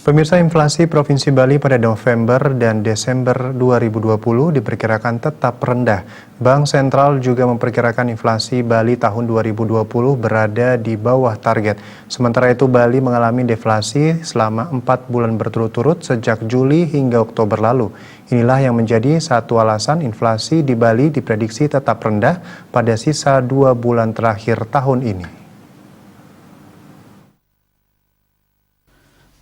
Pemirsa, inflasi Provinsi Bali pada November dan Desember 2020 diperkirakan tetap rendah. Bank Sentral juga memperkirakan inflasi Bali tahun 2020 berada di bawah target. Sementara itu Bali mengalami deflasi selama 4 bulan berturut-turut sejak Juli hingga Oktober lalu. Inilah yang menjadi satu alasan inflasi di Bali diprediksi tetap rendah pada sisa 2 bulan terakhir tahun ini.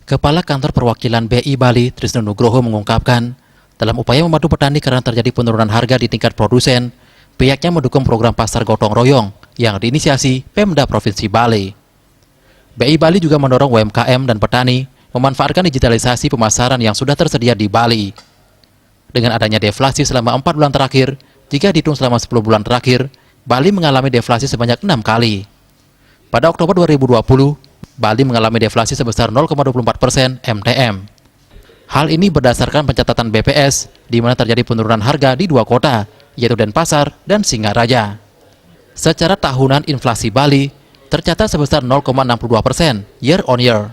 Kepala Kantor Perwakilan BI Bali, Trisno Nugroho mengungkapkan, dalam upaya membantu petani karena terjadi penurunan harga di tingkat produsen, pihaknya mendukung program pasar gotong royong yang diinisiasi Pemda Provinsi Bali. BI Bali juga mendorong UMKM dan petani memanfaatkan digitalisasi pemasaran yang sudah tersedia di Bali. Dengan adanya deflasi selama 4 bulan terakhir, jika dihitung selama 10 bulan terakhir, Bali mengalami deflasi sebanyak 6 kali. Pada Oktober 2020, Bali mengalami deflasi sebesar 0,24% MTM. Hal ini berdasarkan pencatatan BPS, di mana terjadi penurunan harga di 2 kota, yaitu Denpasar dan Singaraja. Secara tahunan inflasi Bali tercatat sebesar 0,62% year on year,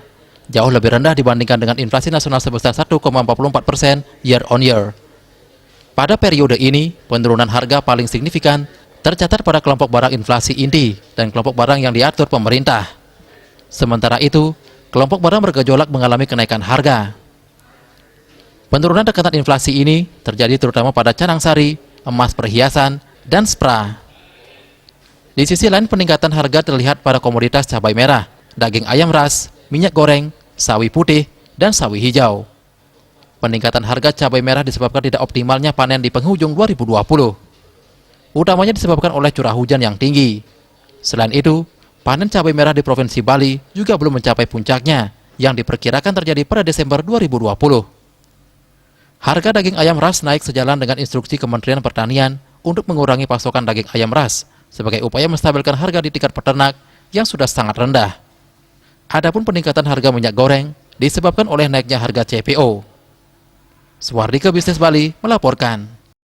jauh lebih rendah dibandingkan dengan inflasi nasional sebesar 1,44% year on year. Pada periode ini, penurunan harga paling signifikan tercatat pada kelompok barang inflasi inti dan kelompok barang yang diatur pemerintah. Sementara itu, kelompok barang bergejolak mengalami kenaikan harga. Penurunan tekanan inflasi ini terjadi terutama pada canang sari, emas perhiasan, dan spra. Di sisi lain, peningkatan harga terlihat pada komoditas cabai merah, daging ayam ras, minyak goreng, sawi putih, dan sawi hijau. Peningkatan harga cabai merah disebabkan tidak optimalnya panen di penghujung 2020. Utamanya disebabkan oleh curah hujan yang tinggi. Selain itu, panen cabai merah di Provinsi Bali juga belum mencapai puncaknya, yang diperkirakan terjadi pada Desember 2020. Harga daging ayam ras naik sejalan dengan instruksi Kementerian Pertanian untuk mengurangi pasokan daging ayam ras, sebagai upaya menstabilkan harga di tingkat peternak yang sudah sangat rendah. Adapun peningkatan harga minyak goreng disebabkan oleh naiknya harga CPO. Suwardike Bisnis Bali melaporkan.